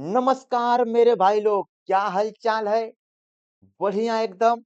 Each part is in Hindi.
नमस्कार मेरे भाई लोग, क्या हाल चाल है? बढ़िया एकदम।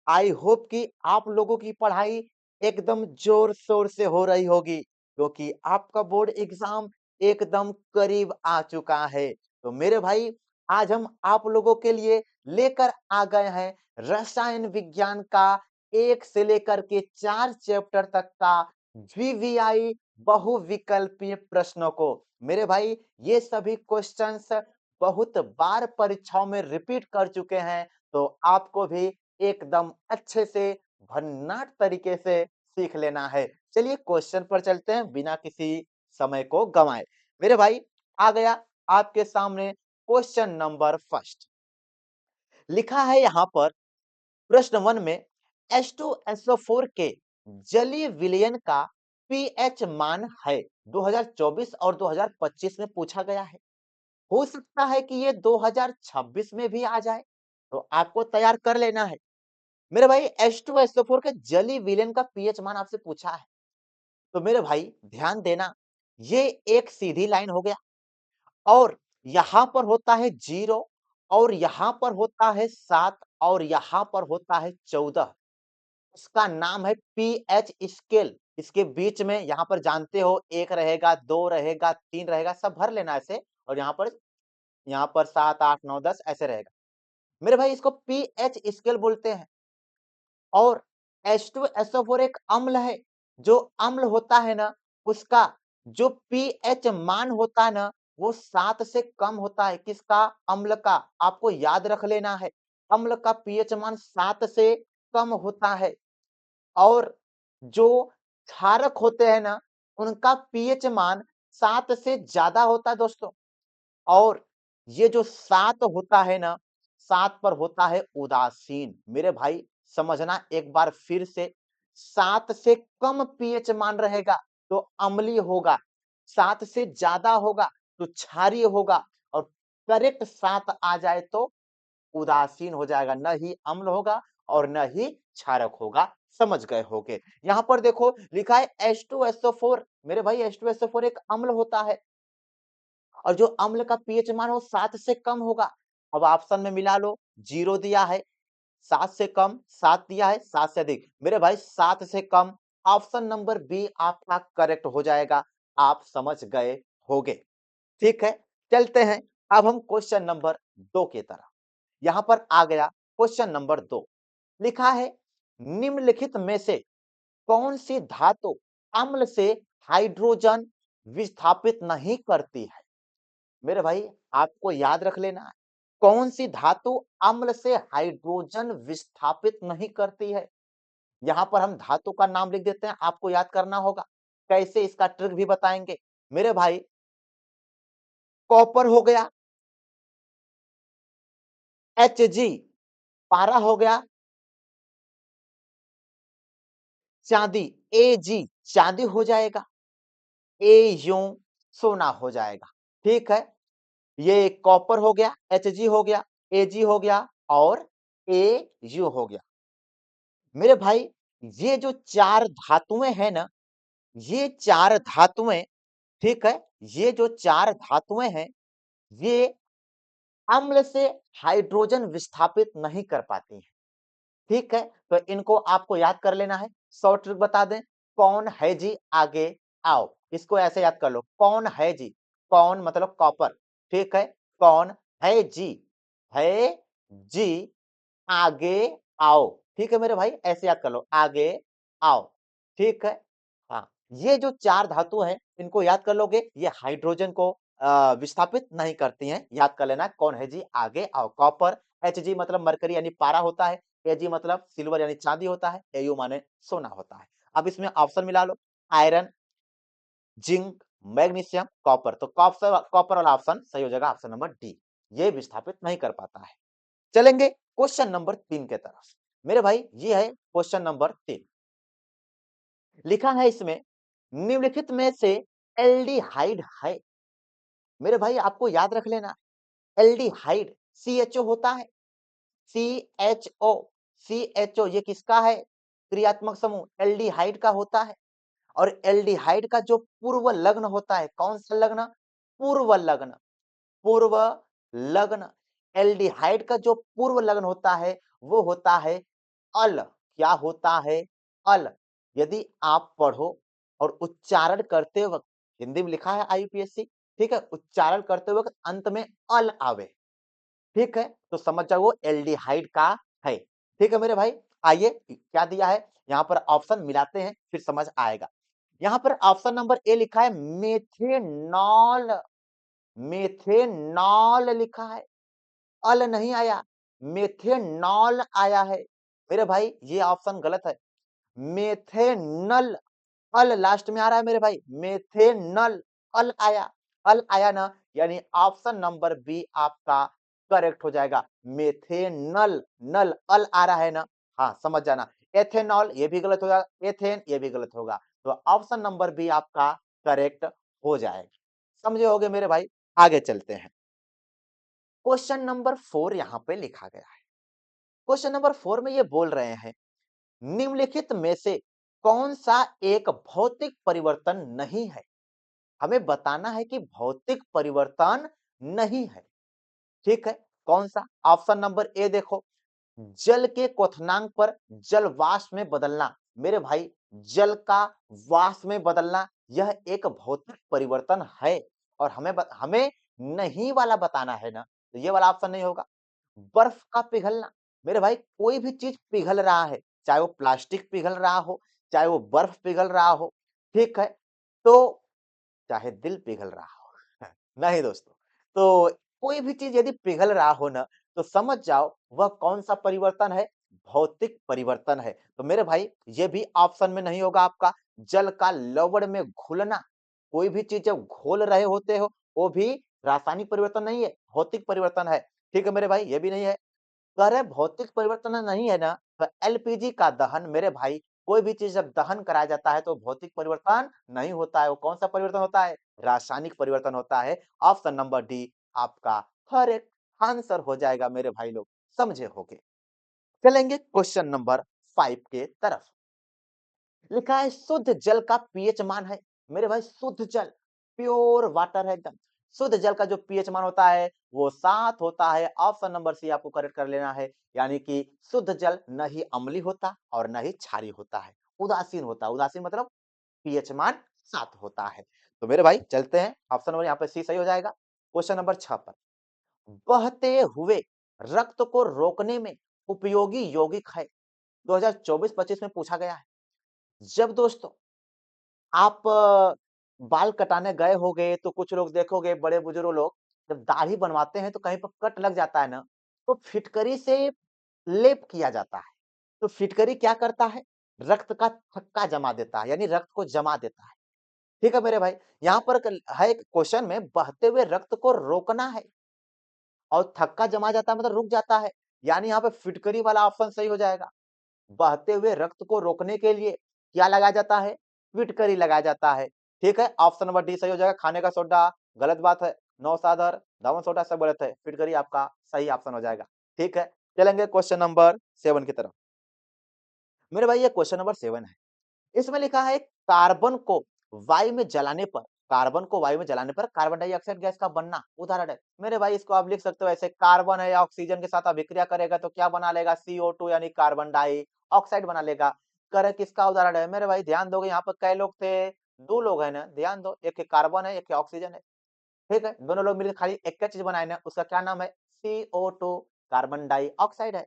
आई होप कि आप लोगों की पढ़ाई एकदम जोर शोर से हो रही होगी क्योंकि आपका बोर्ड एग्जाम एकदम करीब आ चुका है। तो मेरे भाई, आज हम आप लोगों के लिए लेकर आ गए हैं रसायन विज्ञान का 1 से लेकर के 4 चैप्टर तक का जीवीआई बहुविकल्पीय प्रश्नों को। मेरे भाई, ये सभी क्वेश्चंस बहुत बार परीक्षाओं में रिपीट कर चुके हैं, तो आपको भी एकदम अच्छे से भन्नाट तरीके से सीख लेना है। चलिए क्वेश्चन पर चलते हैं बिना किसी समय को गंवाए। मेरे भाई, आ गया आपके सामने क्वेश्चन नंबर फर्स्ट। लिखा है यहाँ पर प्रश्न 1 में H2SO4 के जलीय विलयन का पीएच मान है। 2024 और 2025 में पूछा गया है। हो सकता है कि ये 2026 में भी आ जाए, तो आपको तैयार कर लेना है। मेरे भाई, H2SO4 के जलीय विलयन का पीएच मान आपसे पूछा है, तो मेरे भाई ध्यान देना, ये एक सीधी लाइन हो गया और यहाँ पर होता है 0 और यहाँ पर होता है 7 और यहाँ पर होता है 14। इसका नाम है पीएच स्केल। इसके बीच में यहाँ पर जानते हो 1 रहेगा, 2 रहेगा, 3 रहेगा, सब भर लेना ऐसे, और यहाँ पर 7, 8, 9, 10 ऐसे रहेगा। मेरे भाई, इसको पीएच स्केल बोलते हैं। और H2SO4 एक अम्ल है। जो अम्ल होता है ना, उसका जो पीएच मान होता है ना, वो 7 से कम होता है। किसका? अम्ल का। आपको याद रख लेना है, अम्ल का पीएच मान 7 से कम होता है। और जो क्षारक होते हैं ना, उनका पीएच मान 7 से ज्यादा होता है दोस्तों। और ये जो 7 होता है ना, 7 पर होता है उदासीन। मेरे भाई, समझना एक बार फिर से, 7 से कम पीएच मान रहेगा तो अम्लीय होगा, 7 से ज्यादा होगा तो क्षारीय होगा, और करेक्ट 7 आ जाए तो उदासीन हो जाएगा, न ही अम्ल होगा और न ही क्षारक होगा। समझ गए होगे। यहाँ पर देखो लिखा है H2SO4। मेरे भाई, H2SO4 एक अम्ल होता है और जो अम्ल का पीएच मान हो 7 से कम होगा। अब ऑप्शन में मिला लो, 0 दिया है, 7 से कम, 7 दिया है, 7 से अधिक। मेरे भाई, 7 से कम, ऑप्शन नंबर बी आपका करेक्ट हो जाएगा। आप समझ गए होगे। ठीक है, चलते हैं अब हम क्वेश्चन नंबर 2 की तरफ। यहां पर आ गया क्वेश्चन नंबर 2। लिखा है, निम्नलिखित में से कौन सी धातु अम्ल से हाइड्रोजन विस्थापित नहीं करती है? मेरे भाई, आपको याद रख लेना है, कौन सी धातु अम्ल से हाइड्रोजन विस्थापित नहीं करती है। यहां पर हम धातु का नाम लिख देते हैं, आपको याद करना होगा। कैसे, इसका ट्रिक भी बताएंगे। मेरे भाई, कॉपर हो गया Hg, पारा हो गया चांदी Ag, चांदी हो जाएगा। Au, सोना हो जाएगा। ठीक है, ये कॉपर हो गया, Hg हो गया, Ag हो गया और Au हो गया। मेरे भाई, ये जो 4 धातुएं हैं ना, ये 4 धातुएं, ठीक है, ये जो 4 धातुएं हैं, ये अम्ल से हाइड्रोजन विस्थापित नहीं कर पाती हैं। ठीक है, तो इनको आपको याद कर लेना है। शॉर्ट ट्रिक बता दें, कौन है जी आगे आओ। इसको ऐसे याद कर लो, कौन है जी, कौन मतलब कॉपर। ठीक है, कौन है जी, है जी, आगे आओ। ठीक है मेरे भाई, ऐसे याद कर लो, आगे आओ। ठीक है, हाँ, ये जो 4 धातु हैं, इनको याद कर लोगे, ये हाइड्रोजन को विस्थापित नहीं करती हैं। याद कर लेना, कौन है जी आगे आओ। कॉपर, Hg मतलब मरकरी यानी पारा होता है, Ag मतलब सिल्वर यानी चांदी होता है, Au माने सोना होता है। अब इसमें ऑप्शन मिला लो, आयरन, जिंक, मैग्नीशियम, कॉपर। तो कॉपर वाला ऑप्शन सही हो जाएगा, ऑप्शन नंबर डी, ये विस्थापित नहीं कर पाता है। चलेंगे क्वेश्चन नंबर 3 के तरफ। मेरे भाई, ये है क्वेश्चन नंबर 3। लिखा है इसमें, निम्नलिखित में से एल्डिहाइड है। मेरे भाई, आपको याद रख लेना, एल्डिहाइड CHO होता है, CHO, CHO ये किसका है? क्रियात्मक समूह एल्डिहाइड का होता है। और एल्डिहाइड का जो पूर्व लग्न होता है, कौन सा लग्न? पूर्व लग्न। पूर्व लग्न। एल्डिहाइड का जो पूर्व लग्न होता है वो होता है अल। क्या होता है? अल। यदि आप पढ़ो और उच्चारण करते वक्त, हिंदी में लिखा है आईयूपीएससी, ठीक है, उच्चारण करते वक्त अंत में अल आवे, ठीक है, तो समझ जाओ वो एल्डिहाइड का है। ठीक है मेरे भाई, आइए क्या दिया है यहाँ पर, ऑप्शन मिलाते हैं फिर समझ आएगा। यहाँ पर ऑप्शन नंबर ए लिखा है मेथेनॉल। मेथेनॉल लिखा है, अल नहीं आया, मेथेनॉल आया है। मेरे भाई ये ऑप्शन गलत है, मेथेनल, अल लास्ट में आ रहा है मेरे भाई, मेथेनल, अल आया, अल आया ना, यानी ऑप्शन नंबर बी आपका करेक्ट हो जाएगा। मेथेनल, नल अल आ रहा है ना, हाँ समझ जाना। एथेनॉल ये भी गलत होगा, एथेन ये भी गलत होगा, तो ऑप्शन नंबर बी आपका करेक्ट हो जाएगा। समझे होगे मेरे भाई, आगे चलते हैं। क्वेश्चन नंबर 4 यहां पे लिखा गया है। क्वेश्चन नंबर 4 में ये बोल रहे हैं, निम्नलिखित में से कौन सा एक भौतिक परिवर्तन नहीं है? हमें बताना है कि भौतिक परिवर्तन नहीं है, ठीक है, कौन सा? ऑप्शन नंबर ए देखो, जल के क्वथनांक पर जल वाष्प में बदलना। मेरे भाई जल का वाष्प में बदलना यह एक भौतिक परिवर्तन है, और हमें नहीं वाला बताना है ना, तो ये वाला ऑप्शन नहीं होगा। बर्फ का पिघलना, मेरे भाई कोई भी चीज पिघल रहा है, चाहे वो प्लास्टिक पिघल रहा हो, चाहे वो बर्फ पिघल रहा हो, ठीक है, तो चाहे दिल पिघल रहा हो नहीं दोस्तों, तो कोई भी चीज यदि पिघल रहा हो ना, तो समझ जाओ वह कौन सा परिवर्तन है, भौतिक परिवर्तन है। तो मेरे भाई ये भी ऑप्शन में नहीं होगा आपका। जल का लवण में घुलना, कोई भी चीज जब घोल रहे होते हो वो भी रासायनिक परिवर्तन नहीं है, भौतिक परिवर्तन है, ठीक है मेरे भाई, ये भी नहीं है। कह रहे भौतिक परिवर्तन नहीं है ना, तो एलपीजी का दहन, मेरे भाई कोई भी चीज जब दहन कराया जाता है तो भौतिक परिवर्तन नहीं होता है, वो कौन सा परिवर्तन होता है, रासायनिक परिवर्तन होता है। ऑप्शन नंबर डी आपका करेक्ट आंसर हो जाएगा मेरे भाई लोग, समझे होगे। चलेंगे क्वेश्चन नंबर 5 के तरफ। लिखा है शुद्ध जल का पीएच मान है। मेरे भाई शुद्ध जल, प्योर वाटर है एकदम, शुद्ध जल का जो पीएच मान होता है वो 7 होता है। ऑप्शन नंबर सी आपको करेक्ट कर लेना है, यानी कि शुद्ध जल न ही अम्लीय होता और न ही क्षारीय होता है, उदासीन होता है। उदासीन मतलब पीएच मान 7 होता है। तो मेरे भाई चलते हैं, ऑप्शन नंबर यहाँ पे सी सही हो जाएगा। क्वेश्चन नंबर 6 पर, बहते हुए रक्त को रोकने में उपयोगी यौगिक है। 2024-25 में पूछा गया है। जब दोस्तों आप बाल कटाने गए होगे तो कुछ लोग देखोगे, बड़े बुजुर्ग लोग जब दाढ़ी बनवाते हैं तो कहीं पर कट लग जाता है ना, तो फिटकरी से लेप किया जाता है। तो फिटकरी क्या करता है, रक्त का थक्का जमा देता है, यानी रक्त को जमा देता है। ठीक है मेरे भाई, यहाँ पर है एक क्वेश्चन में बहते हुए रक्त को रोकना है और थक्का जमा जाता है मतलब रुक जाता है, यानी यहाँ पे फिटकरी वाला ऑप्शन सही हो जाएगा। बहते हुए रक्त को रोकने के लिए क्या लगाया जाता है, फिटकरी लगाया जाता है। ठीक है, ऑप्शन नंबर डी सही हो जाएगा। खाने का सोडा गलत बात है, नौसादर दावन सोडा सब गलत है, फिटकरी आपका सही ऑप्शन हो जाएगा। ठीक है, चलेंगे क्वेश्चन नंबर 7 की तरफ। मेरे भाई ये क्वेश्चन नंबर 7 है, इसमें लिखा है कार्बन को वायु में जलाने पर, कार्बन को वायु में जलाने पर कार्बन डाइऑक्साइड गैस का बनना उदाहरण है। मेरे भाई इसको आप लिख सकते हो ऐसे, कार्बन है ऑक्सीजन के साथ अभिक्रिया करेगा तो क्या बना लेगा, CO2 यानी कार्बन डाइऑक्साइड बना लेगा। करे किसका उदाहरण है, मेरे भाई ध्यान दोगे यहाँ पर कै लोग थे, 2 लोग है ना, ध्यान दो, एक कार्बन है एक ऑक्सीजन है, ठीक है, दोनों लोग मिलकर खाली एक चीज बनाए ना, उसका क्या नाम है, CO2, कार्बन डाइऑक्साइड है।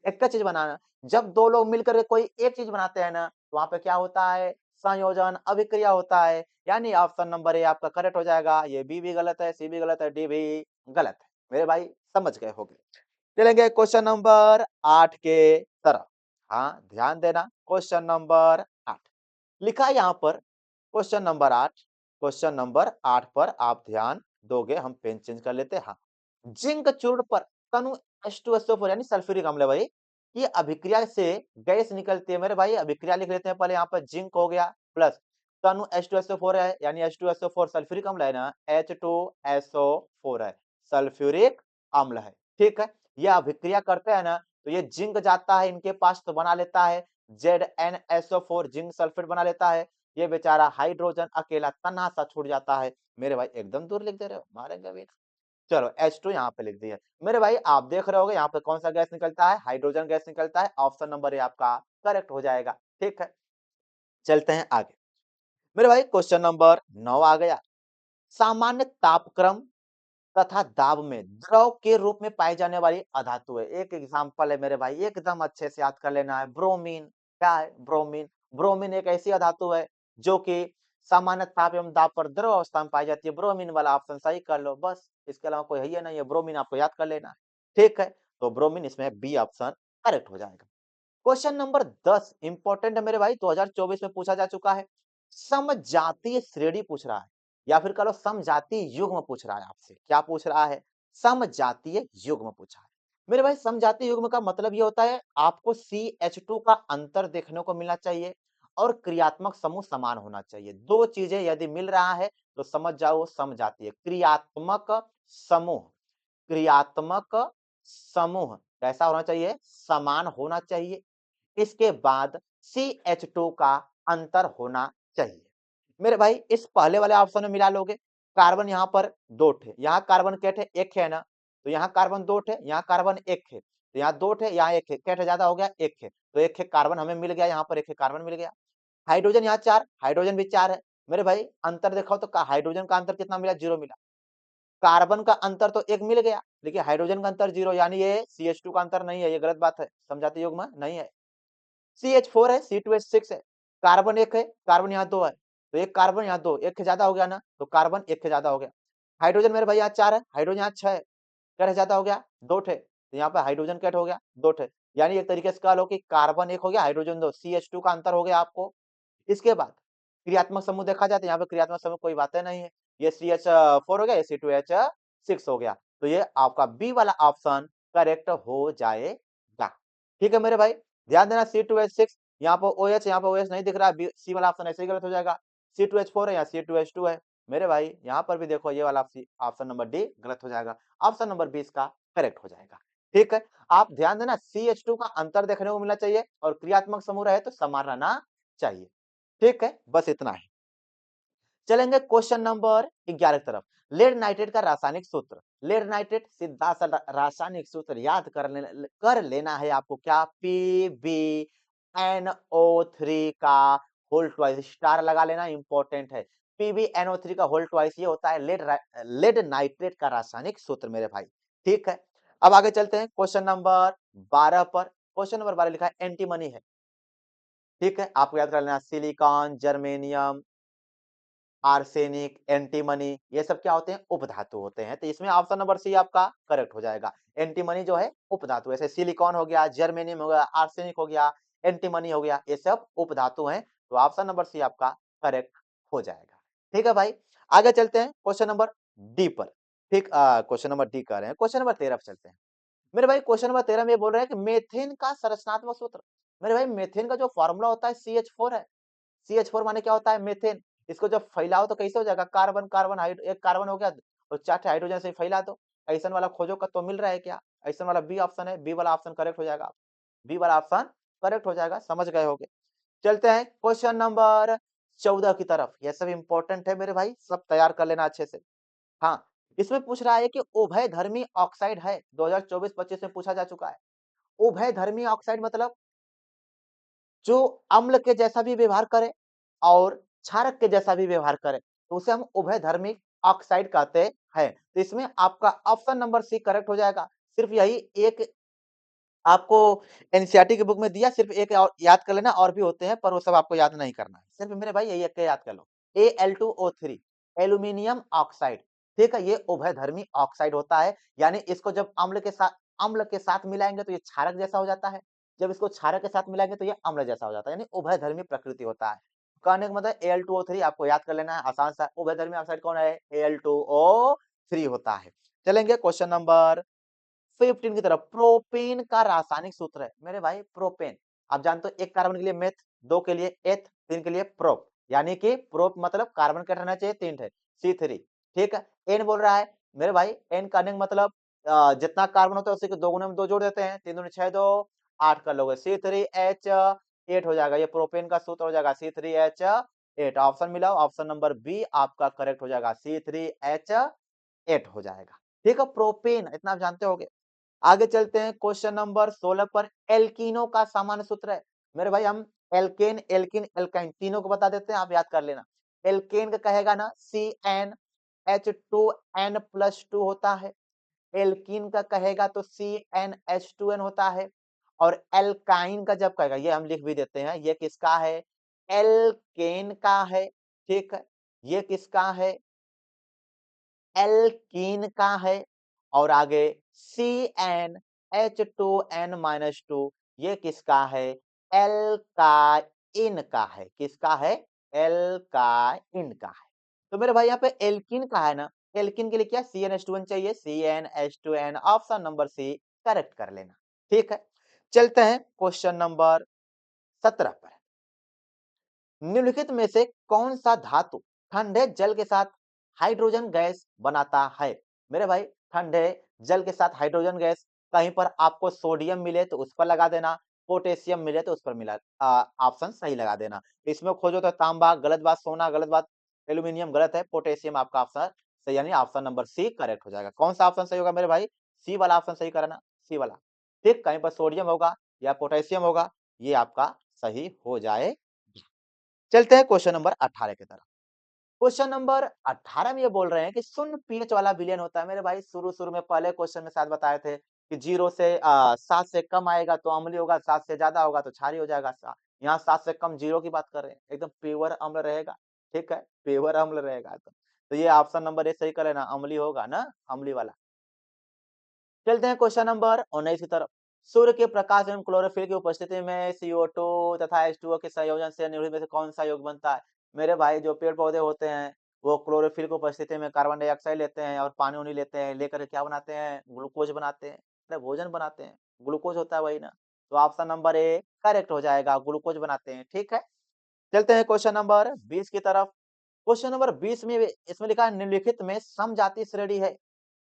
एक का चीज बनाना, जब 2 लोग मिलकर के कोई एक चीज बनाते हैं ना, तो वहां पे क्या होता है, संयोजन अभिक्रिया होता है, यानी ऑप्शन नंबर ए आपका करेक्ट हो जाएगा। ये बी भी गलत है, सी भी गलत है, डी भी गलत है। मेरे भाई समझ गए होंगे। चलेंगे क्वेश्चन नंबर 8 के तरफ। हाँ ध्यान देना, क्वेश्चन नंबर 8 लिखा है यहाँ पर, क्वेश्चन नंबर 8, क्वेश्चन नंबर 8 पर आप ध्यान दोगे, हम पेन चेंज कर लेते हैं। हाँ, जिंक चूर्ण पर तनु H2SO4 यानी सल्फ्यूरिक अम्ल है भाई, ये अभिक्रिया से गैस निकलती है। मेरे भाई अभिक्रिया लिख लेते हैं पहले, यहाँ पर जिंक हो गया प्लस तनु H2SO4 है, यानी H2SO4 सल्फ्यूरिक अम्ल है ना, H2SO4 है, सल्फ्यूरिक अम्ल है। ठीक है, ये अभिक्रिया करते हैं ना, तो ये जिंक जाता है इनके पास तो बना लेता है ZnSO4, जिंक सल्फेट बना लेता है। ये बेचारा हाइड्रोजन अकेला तन्हा सा छूट जाता है। मेरे भाई एकदम दूर लिख दे रहे हो, मारेंगे अभी। चलो H2 यहाँ पे लिख दिया। मेरे भाई आप देख रहे होगे यहाँ पे कौन सा गैस निकलता है, हाइड्रोजन गैस निकलता है। ऑप्शन नंबर ए आपका करेक्ट हो जाएगा। ठीक है, चलते हैं आगे। मेरे भाई क्वेश्चन नंबर 9 आ गया। सामान्य तापक्रम तथा दाब में द्रव के रूप में पाई जाने वाली अधातु है। एक एग्जांपल है मेरे भाई, एकदम अच्छे से याद कर लेना है। ब्रोमीन, क्या है ब्रोमीन? ब्रोमीन एक ऐसी अधातु है जो कि सामान्य ताप एवं दाब पर द्रव अवस्था में पाई जाती है। ब्रोमीन वाला ऑप्शन सही कर लो बस, इसके अलावा कोई है ही नहीं है। ब्रोमीन आपको याद कर लेना है। ठीक है, तो ब्रोमीन इसमें बी ऑप्शन करेक्ट हो जाएगा। क्वेश्चन नंबर 10 इंपॉर्टेंट है मेरे भाई, 2024 में पूछा जा चुका है। समजातीय श्रेणी पूछ रहा है या फिर कह लो समजातीय युग्म पूछ रहा है आपसे। क्या पूछ रहा है? समजातीय युग्म पूछा है। मेरे भाई समजातीय युग्म का मतलब ये होता है आपको CH2 का अंतर देखने को मिलना चाहिए और क्रियात्मक समूह समान होना चाहिए। दो चीजें यदि मिल रहा है तो समझ जाओ समजातीय। क्रियात्मक समूह, क्रियात्मक समूह कैसा होना चाहिए? समान होना चाहिए। इसके बाद CH2 का अंतर होना चाहिए। मेरे भाई इस पहले वाले ऑप्शन में मिला लोगे, कार्बन यहाँ पर 2 थे, यहाँ कार्बन क्या थे? 1 है ना, तो यहाँ कार्बन 2 थे, यहाँ कार्बन 1 है, तो यहाँ 2 थे, यहाँ 1 है, क्या थे ज्यादा हो गया? 1 है, तो 1 है कार्बन हमें मिल गया, यहाँ पर 1 है कार्बन मिल गया। हाइड्रोजन यहाँ 4, हाइड्रोजन भी 4 है। मेरे भाई अंतर देखो तो हाइड्रोजन का अंतर कितना मिला? 0 मिला। कार्बन का अंतर तो 1 मिल गया, लेकिन हाइड्रोजन का अंतर 0, यानी ये CH2 का अंतर नहीं है, ये गलत बात है, समझाते युग्म नहीं है। CH4 है, C2H6 है, कार्बन 1 है, कार्बन यहाँ 2 है, तो एक कार्बन यहाँ 2, 1 से ज्यादा हो गया ना, तो कार्बन 1 से ज्यादा हो गया। हाइड्रोजन मेरे भाई यहाँ 4 है, हाइड्रोजन यहाँ 6 है, क्या से ज्यादा हो गया? 2 ठे, तो यहाँ पे हाइड्रोजन क्या हो गया? 2 ठे, यानी एक तरीके से कह लो कि कार्बन 1 हो गया, हाइड्रोजन 2, CH2 का अंतर हो गया आपको। इसके बाद क्रियात्मक समूह देखा जाए तो यहाँ पे क्रियात्मक समूह कोई बातें नहीं है, ये CH4 हो गया, ये C2H6 हो गया, तो ये आपका बी वाला ऑप्शन करेक्ट हो जाएगा। ठीक है मेरे भाई, ध्यान देना C2H6 यहाँ पर OH, यहाँ पर OH नहीं दिख रहा, सी वाला ऑप्शन ऐसे ही गलत हो जाएगा। C2H4 है, यहाँ C2H2 है। मेरे भाई यहाँ पर भी देखो ये वाला ऑप्शन नंबर डी गलत हो जाएगा, ऑप्शन नंबर 20 का करेक्ट हो जाएगा। ठीक है, आप ध्यान देना CH2 का अंतर देखने को मिलना चाहिए और क्रियात्मक समूह रहे तो समान रहना चाहिए। ठीक है, बस इतना ही। चलेंगे क्वेश्चन नंबर 11 की तरफ। लेड नाइट्रेट का रासायनिक सूत्र। लेड नाइट्रेट सीधा सा रासायनिक सूत्र याद कर लेना है आपको। क्या? PbNO3 का होल ट्वाइस, स्टार लगा लेना, इंपॉर्टेंट है। PbNO3 का होल ट्वाइस ये होता है लेड नाइट्रेट का रासायनिक सूत्र मेरे भाई। ठीक है, अब आगे चलते हैं क्वेश्चन नंबर 12 पर। क्वेश्चन नंबर 12 लिखा है एंटीमनी है। ठीक है, आपको याद कर लेना सिलिकॉन, जर्मेनियम, आर्सेनिक, एंटीमनी, ये सब क्या होते हैं? उपधातु होते हैं, तो इसमें ऑप्शन नंबर सी आपका करेक्ट हो जाएगा। एंटीमनी जो है उपधातु, जैसे सिलिकॉन हो गया, जर्मेनियम हो गया, आर्सेनिक हो गया, एंटीमनी हो गया, ये सब उपधातु हैं, तो ऑप्शन नंबर सी आपका करेक्ट हो जाएगा। ठीक है भाई, आगे चलते हैं क्वेश्चन नंबर डी पर। ठीक, क्वेश्चन नंबर डी कर रहे हैं, क्वेश्चन नंबर 13 पर चलते हैं। मेरे भाई क्वेश्चन नंबर 13 में ये बोल रहे हैं कि मेथेन का संरचनात्मक सूत्र। मेरे भाई मेथेन का जो फॉर्मूला होता है CH4 है। CH4 माने क्या होता है? मीथेन। इसको जब फैलाओ तो कैसे हो जाएगा? कार्बन कार्बन एक कार्बन हो गया और 4 हाइड्रोजन से फैला दो। ऐसन वाला खोजो का तो मिल रहा है क्या? ऐसन वाला बी ऑप्शन है, बी वाला ऑप्शन करेक्ट हो जाएगा। बी वाला ऑप्शन करेक्ट हो जाएगा, समझ गए होगे। चलते हैं क्वेश्चन नंबर 14 की तरफ। ये सब इंपॉर्टेंट है मेरे भाई, सब तैयार कर लेना अच्छे से। हाँ, इसमें पूछ रहा है कि उभयधर्मी ऑक्साइड है, 2024-25 में पूछा जा चुका है। उभयधर्मी ऑक्साइड मतलब जो अम्ल के जैसा भी व्यवहार करे और क्षारक के जैसा भी व्यवहार करे, तो उसे हम उभयधर्मी ऑक्साइड कहते हैं। तो इसमें आपका ऑप्शन नंबर सी करेक्ट हो जाएगा। सिर्फ यही एक आपको एनसीईआरटी की बुक में दिया, सिर्फ एक और याद कर लेना, और भी होते हैं पर वो सब आपको याद नहीं करना है। सिर्फ मेरे भाई यही एक के याद कर लो। Al2O3 एल्यूमिनियम ऑक्साइड, ठीक है, ये उभयधर्मी ऑक्साइड होता है, यानी इसको जब अम्ल के साथ मिलाएंगे तो ये क्षारक जैसा हो जाता है, जब इसको क्षारक के साथ मिलाएंगे तो ये अम्ल जैसा हो जाता है, यानी उभयधर्मी प्रकृति होता है। कहने का मतलब Al2O3 आपको याद कर लेना है, आसान सा। उभयधर्मी ऑक्साइड कौन है? Al2O3 होता है। चलेंगे क्वेश्चन नंबर 15 की तरफ। प्रोपेन का रासायनिक सूत्र है मेरे भाई, प्रोपेन। आप जानते हो एक कार्बन के लिए मेथ, 2 के लिए एथ, 3 के लिए प्रोप, यानी कि प्रोप मतलब कार्बन क्या रहना चाहिए? 3 है, C3। ठीक है, एन बोल रहा है मेरे भाई, एन करने का मतलब जितना कार्बन होता है उसी के 2 गुने में 2 जोड़ देते हैं, 3 दूनी 6, 2 8 कर लोगे, C3H8 हो जाएगा। ये प्रोपेन का सूत्र हो जाएगा C3H8। ऑप्शन मिला, ऑप्शन नंबर बी आपका करेक्ट हो जाएगा, C3H8 हो जाएगा। ठीक है, प्रोपेन इतना आप जानते होगे। आगे चलते हैं क्वेश्चन नंबर 16 पर। एल्कीनो का सामान्य सूत्र है। मेरे भाई हम एल्केन, एल्किन, एल्काइन तीनों को बता देते हैं, आप याद कर लेना। एल्केन का कहेगा ना CnH2n+2 होता है। एल्कीन का कहेगा तो CnH2n होता है। और एल्काइन का जब कहेगा, ये हम लिख भी देते हैं, ये किसका है? एल्केन का है। ठीक है, ये किसका है? एल्कीन का है। और आगे CnH2n-2 ये किसका है? एल्काइन का है। किसका है? एल्काइन का है। तो मेरे भाई यहाँ पे एल्कीन का है ना, एल्कीन के लिए क्या CnH2n चाहिए, CnH2n, option number C correct कर लेना। ठीक है, चलते हैं क्वेश्चन नंबर 17 पर। निम्नलिखित में से कौन सा धातु ठंडे जल के साथ हाइड्रोजन गैस बनाता है? मेरे भाई ठंडे जल के साथ हाइड्रोजन गैस, कहीं पर आपको सोडियम मिले तो उस पर लगा देना, पोटेशियम मिले तो उस पर मिला ऑप्शन सही लगा देना। इसमें खोजो तो तांबा गलत बात, सोना गलत बात, एल्यूमिनियम गलत है, पोटेशियम आपका ऑप्शन सही, यानी ऑप्शन नंबर सी करेक्ट हो जाएगा। कौन सा ऑप्शन सही होगा मेरे भाई? सी वाला ऑप्शन सही करना, सी वाला। ठीक, कहीं पर सोडियम होगा या पोटेशियम होगा, ये आपका सही हो जाए। चलते हैं क्वेश्चन नंबर 18 की तरफ। क्वेश्चन नंबर 18 में ये बोल रहे हैं कि शून्य पीएच वाला विलयन होता है। मेरे भाई शुरू-शुरू में पहले क्वेश्चन में शायद बताए थे कि 0 से 7 से कम आएगा तो अम्लीय होगा, 7 से ज्यादा होगा तो क्षारीय हो जाएगा। यहाँ 7 से कम 0 की बात कर रहे हैं, एकदम प्योर अम्ल रहेगा। ठीक है, प्योर अम्ल रहेगा तो ये ऑप्शन नंबर ए सही कर लेना, अम्लीय होगा ना, अम्लीय वाला। चलते हैं क्वेश्चन नंबर 19 की तरफ। सूर्य के प्रकाश एवं क्लोरोफिल की उपस्थिति में CO2 तथा H2O के संयोजन से निम्नलिखित में से कौन सा यौग बनता है? मेरे भाई जो पेड़ पौधे होते हैं वो क्लोरोफिल की उपस्थिति में कार्बन डाइऑक्साइड लेते हैं और पानी उनी लेते हैं, लेकर के क्या बनाते हैं? ग्लूकोज बनाते हैं, अरे भोजन बनाते हैं, ग्लूकोज होता है वही ना। तो ऑप्शन नंबर ए करेक्ट हो जाएगा, ग्लूकोज बनाते हैं। ठीक है, चलते हैं क्वेश्चन नंबर 20 की तरफ। क्वेश्चन नंबर 20 में इसमें लिखा है निम्नलिखित में समजातीय श्रेणी है।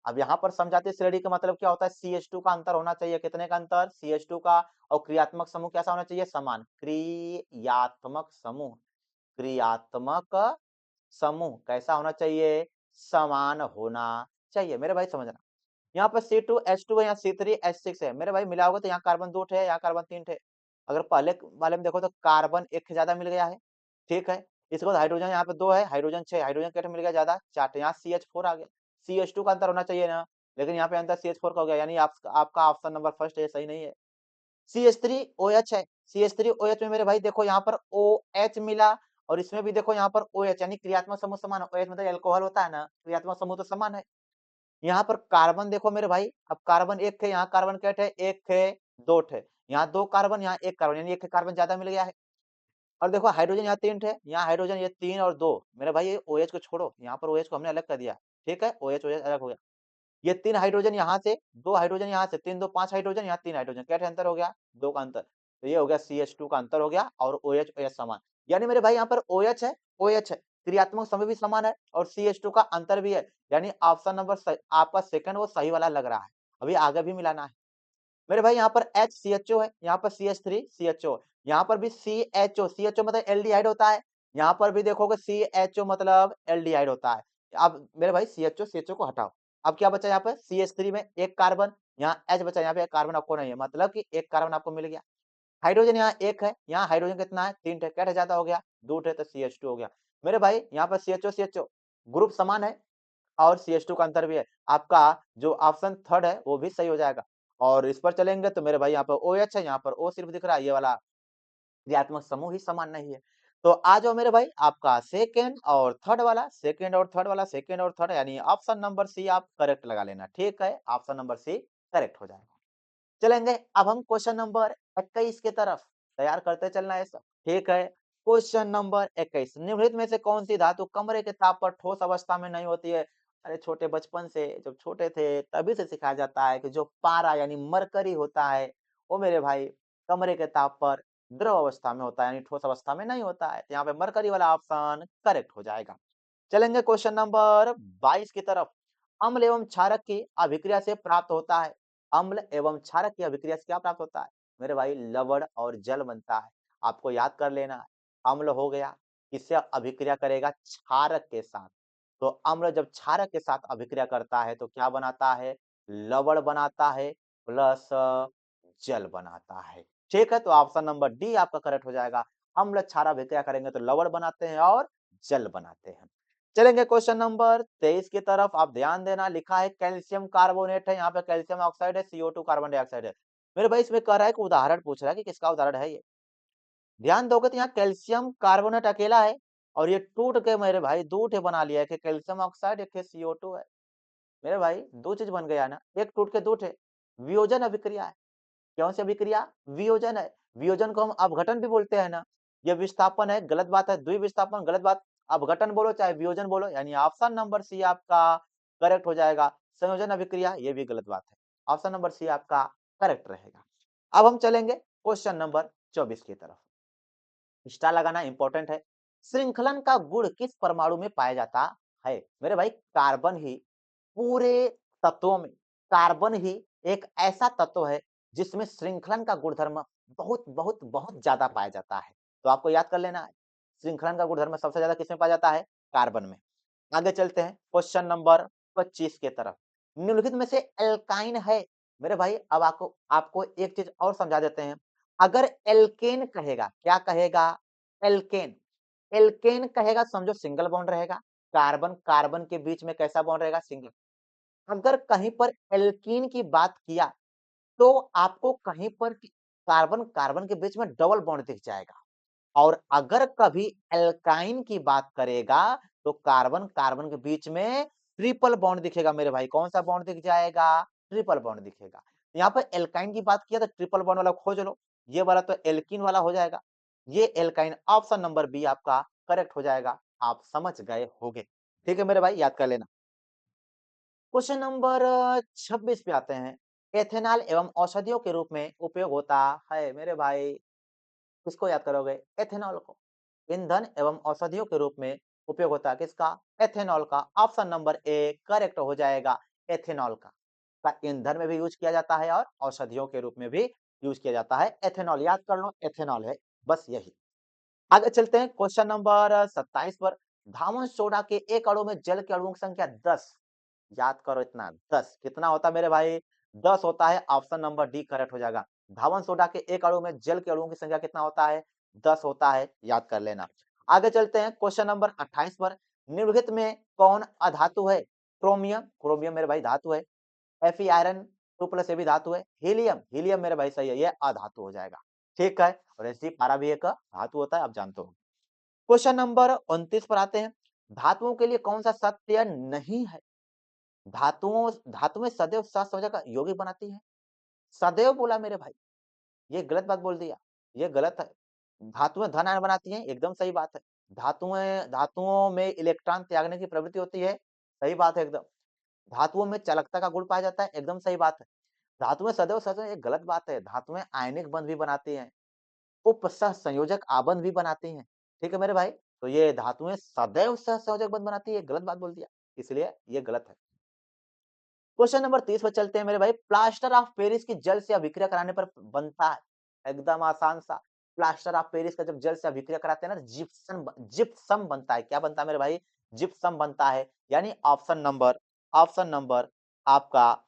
अब यहाँ पर समजातीय श्रेणी का मतलब क्या होता है? CH2 का अंतर होना चाहिए, कितने का अंतर? CH2 का। और क्रियात्मक समूह कैसा होना चाहिए? समान। क्रियात्मक समूह, क्रियात्मक समूह कैसा होना चाहिए? समान होना चाहिए। मेरे भाई समझना, यहाँ पर C2H2 है, यहाँ C3H6 है। मेरे भाई मिला होगा तो यहाँ कार्बन 2 ठे, यहाँ कार्बन 3 ठे। अगर पहले वाले में देखो तो कार्बन 1 ज्यादा मिल गया है। ठीक है, इसके बाद हाइड्रोजन यहाँ पे 2 है, हाइड्रोजन 6, हाइड्रोजन क्या मिल गया ज्यादा? 4 ठे। यहाँ CH4 आ गया। CH2 का अंतर होना चाहिए ना, लेकिन यहाँ पे अंतर CH4 का हो गया, यानी आपका ऑप्शन नंबर फर्स्ट है, सही नहीं है। CH3OH है। CH3OH में मेरे भाई देखो यहाँ पर OH मिला, और इसमें भी देखो यहाँ पर OH, यानी क्रियात्मक समूह समान है। OH मतलब एल्कोहल होता है ना, क्रियात्मक समूह तो समान है। यहाँ पर कार्बन देखो मेरे भाई, अब कार्बन 1 थे, यहाँ कार्बन क्या थे? 1 थे, 2 थे। यहाँ 2 कार्बन, यहाँ 1 कार्बन, यानी 1 कार्बन ज्यादा मिल गया है। और देखो हाइड्रोजन यहाँ 3 थे, यहाँ हाइड्रोजन ये 3 और 2। मेरे भाई ये OH को छोड़ो, यहाँ पर OH को हमने अलग कर दिया। ठीक है, OH अलग हो गया। ये 3 हाइड्रोजन यहाँ से, 2 हाइड्रोजन यहाँ से, 3 2 5 हाइड्रोजन, यहाँ 3 हाइड्रोजन, क्या अंतर हो गया? 2 का अंतर। तो ये हो गया CH2 का अंतर हो गया, और OH समान। यानी मेरे भाई यहाँ पर OH है, OH है, क्रियात्मक समय भी समान है, और CH2 का अंतर भी है। यानी ऑप्शन नंबर आपका सेकंड वो सही वाला लग रहा है। अभी आगे भी मिलाना है। मेरे भाई यहाँ पर HCHO है, यहाँ पर CH3CHO, यहाँ पर भी CHO मतलब एल्डिहाइड होता है। यहाँ पर भी देखोगे CHO मतलब एल्डिहाइड होता है। अब मेरे भाई CHO को हटाओ। अब क्या बचा यहाँ पर? CH3 में 1 कार्बन, यहाँ H बचा, यहाँ पे 1 कार्बन आपको नहीं है, मतलब कि 1 कार्बन आपको मिल गया। हाइड्रोजन यहाँ 1 है, यहाँ हाइड्रोजन कितना है? 3 थे, क्या ज्यादा हो गया? 2 थे, तो CH2 हो गया। मेरे भाई यहाँ पर CHO ग्रुप समान है, और CH2 का अंतर भी है। आपका जो ऑप्शन थर्ड है वो भी सही हो जाएगा। और इस पर चलेंगे तो मेरे भाई यहाँ पर OH है, यहाँ पर O सिर्फ दिख रहा है, ये वाला क्रियात्मक समूह ही समान नहीं है। तो आ जाओ मेरे भाई आपका सेकंड और थर्ड वाला, सेकंड और थर्ड वाला, सेकंड और थर्ड, यानी ऑप्शन नंबर सी आप करेक्ट लगा लेना। ठीक है, ऑप्शन नंबर सी करेक्ट हो जाएगा। चलेंगे अब हम क्वेश्चन नंबर 21 की तरफ, तैयार करते चलना है सब। ठीक है, क्वेश्चन नंबर 21, निम्नलिखित में से कौन सी धातु कमरे के ताप पर ठोस अवस्था में नहीं होती है? अरे छोटे बचपन से, जब छोटे थे तभी से सिखाया जाता है कि जो पारा यानी मरकरी होता है वो मेरे भाई कमरे के ताप पर द्रव अवस्था में होता है, यानी ठोस अवस्था में नहीं होता है। तो यहाँ पे मरकरी वाला ऑप्शन करेक्ट हो जाएगा। चलेंगे क्वेश्चन नंबर 22 की तरफ। अम्ल एवं क्षारक की अभिक्रिया से प्राप्त होता है। अम्ल एवं क्षारक की अभिक्रिया से क्या प्राप्त होता है? मेरे भाई लवण और जल बनता है। आपको याद कर लेना है। अम्ल हो गया, किससे अभिक्रिया करेगा? क्षारक के साथ। तो अम्ल जब क्षारक के साथ अभिक्रिया करता है तो क्या बनाता है? लवण बनाता है प्लस जल बनाता है। ठीक है, तो ऑप्शन नंबर डी आपका करेक्ट हो जाएगा। अम्ल क्षार अभिक्रिया करेंगे तो लवण बनाते हैं और जल बनाते हैं। चलेंगे क्वेश्चन नंबर 23 की तरफ, आप ध्यान देना, लिखा है कैल्शियम कार्बोनेट है, यहाँ पे कैल्शियम ऑक्साइड है, CO2 कार्बन डाइऑक्साइड है। मेरे भाई इसमें कह रहा है कि उदाहरण पूछ रहा है कि किसका उदाहरण है ये। ध्यान दोगे तो यहाँ कैल्शियम कार्बोनेट अकेला है और ये टूट के मेरे भाई दो ठे बना लिया है कि कैल्शियम ऑक्साइड, एक CO2 है। मेरे भाई दो चीज बन गया ना, एक टूट के दो ठे, वियोजन अभिक्रिया है। कौन सी अभिक्रिया? वियोजन है। वियोजन को हम अपघटन भी बोलते हैं ना। ये विस्थापन है, गलत बात है, द्विविस्थापन गलत बात, अपघटन बोलो चाहे वियोजन बोलो, यानी ऑप्शन नंबर सी आपका करेक्ट हो जाएगा। संयोजन अभिक्रिया ये भी गलत बात है। ऑप्शन नंबर सी आपका करेक्ट रहेगा। अब हम चलेंगे क्वेश्चन नंबर 24 की तरफ। स्टार लगाना इंपॉर्टेंट है। श्रृंखलन का गुण किस परमाणु में पाया जाता है? मेरे भाई कार्बन ही, पूरे तत्वों में कार्बन ही एक ऐसा तत्व है जिसमें श्रृंखलन का गुणधर्म बहुत बहुत बहुत ज्यादा पाया जाता है। तो आपको याद कर लेना है, श्रृंखलन का गुणधर्म सबसे ज्यादा किसमें पाया जाता है? कार्बन में। आगे चलते हैं क्वेश्चन नंबर 25 के तरफ। निम्नलिखित में से एल्काइन है। मेरे भाई अब आपको आपको एक चीज और समझा देते हैं। अगर एल्केन कहेगा, क्या कहेगा? एल्केन। एल्केन कहेगा समझो सिंगल बॉन्ड रहेगा। कार्बन कार्बन के बीच में कैसा बॉन्ड रहेगा? सिंगल। अगर कहीं पर एल्कीन की बात किया तो आपको कहीं पर कार्बन कार्बन के बीच में डबल बॉन्ड दिख जाएगा। और अगर कभी एल्काइन की बात करेगा तो कार्बन कार्बन के बीच में ट्रिपल बॉन्ड दिखेगा मेरे भाई। कौन सा बॉन्ड दिख जाएगा? ट्रिपल बॉन्ड दिखेगा। यहाँ पर एल्काइन की बात किया तो ट्रिपल बॉन्ड वाला खोज लो, ये वाला तो एल्कीन वाला हो जाएगा। ये एल्काइन, ऑप्शन नंबर बी आपका करेक्ट हो जाएगा। आप समझ गए होगे। ठीक है मेरे भाई, याद कर लेना। क्वेश्चन नंबर 26 पे आते हैं। एथेनॉल एवं औषधियों के रूप में उपयोग होता है। मेरे भाई किसको याद करोगे? एथेनॉल को। ईंधन एवं औषधियों के रूप में उपयोग होता है किसका? एथेनॉल का। ऑप्शन नंबर ए करेक्ट हो जाएगा। एथेनॉल का ईंधन में भी यूज किया जाता है और औषधियों के रूप में भी यूज किया जाता है। एथेनॉल याद कर लो, एथेनॉल है, बस यही। आगे चलते हैं क्वेश्चन नंबर 27 पर। धावन सोडा के एक अणु में जल के अणुओं की संख्या 10। याद करो इतना, 10 कितना होता है मेरे भाई? 10 होता है। ऑप्शन नंबर डी करेक्ट हो जाएगा। धावन सोडा के एक अणु में जल के अणुओं की संख्या कितना होता है? 10 होता है, याद कर लेना। आगे चलते हैं क्वेश्चन नंबर 28 पर। निम्नलिखित में कौन अधातु है? क्रोमियम, क्रोमियम मेरे भाई धातु है। Fe आयरन 2 प्लस ये भी धातु है। हीलियम, हीलियम मेरे भाई सही है, ये अधातु हो जाएगा। ठीक है, और ऐसी पारा भी एक धातु होता है, आप जानते हो। क्वेश्चन नंबर 29 पर आते हैं। धातुओं के लिए कौन सा सत्य नहीं है? धातु में सदैव सहसंयोजक यौगिक बनाती है। सदैव बोला मेरे भाई, ये गलत बात बोल दिया, ये गलत है। धातुएं धन आयन बनाती हैं, एकदम सही बात है। धातुओं में इलेक्ट्रॉन त्यागने की प्रवृत्ति होती है, सही बात है एकदम। धातुओं में चालकता का गुण पाया जाता है, एकदम सही बात है। धातुएं सदैव सहसंयोजक, ये गलत बात है। धातुएं आयनिक बंध भी बनाती हैं, उपसहसंयोजक आबंध भी बनाती हैं। ठीक है मेरे भाई, तो ये धातुएं सदैव सहसंयोजक बंध बनाती है, गलत बात बोल दिया, इसलिए ये गलत है। क्वेश्चन नंबर 30 पर चलते हैं मेरे भाई। प्लास्टर ऑफ पेरिस की जल से अभिक्रिया कराने पर बनता है, एकदम आसान सा। प्लास्टर ऑफ पेरिस का जब जल से अभिक्रिया कराते हैं ना, जिप्सम बनता है। क्या बनता है मेरे भाई? जिप्सम बनता है। यानी ऑप्शन नंबर आपका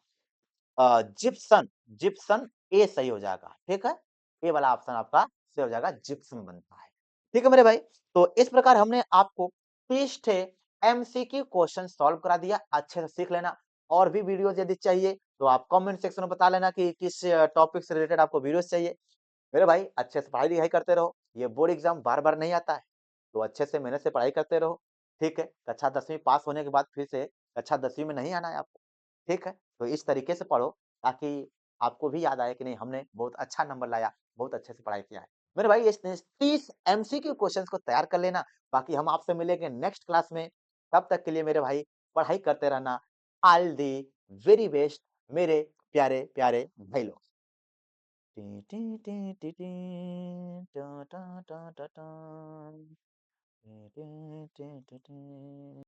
जिप्सन, जिप्सन ए सही हो जाएगा। ठीक है, ए वाला ऑप्शन आपका सही हो जाएगा, जिप्सम बनता है। ठीक है मेरे भाई, तो इस प्रकार हमने आपको 30 थे एमसीक्यू क्वेश्चन सॉल्व करा दिया। अच्छे से सीख लेना। और भी वीडियोस यदि चाहिए तो आप कमेंट सेक्शन में बता लेना कि किस टॉपिक से रिलेटेड आपको वीडियोस चाहिए। मेरे भाई अच्छे से पढ़ाई लिखाई करते रहो, ये बोर्ड एग्जाम बार बार नहीं आता है, तो अच्छे से मेहनत से पढ़ाई करते रहो। ठीक है, कक्षा 10वीं पास होने के बाद फिर से कक्षा 10वीं में नहीं आना है आपको। ठीक है, तो इस तरीके से पढ़ो ताकि आपको भी याद आए कि नहीं, हमने बहुत अच्छा नंबर लाया, बहुत अच्छे से पढ़ाई किया है। मेरे भाई इस 30 एमसीक्यू क्वेश्चंस को तैयार कर लेना। बाकी हम आपसे मिलेंगे नेक्स्ट क्लास में। तब तक के लिए मेरे भाई पढ़ाई करते रहना। ऑल दी वेरी बेस्ट मेरे प्यारे प्यारे भाई लोग। T T T T T टा टा टा टा टा T T T T T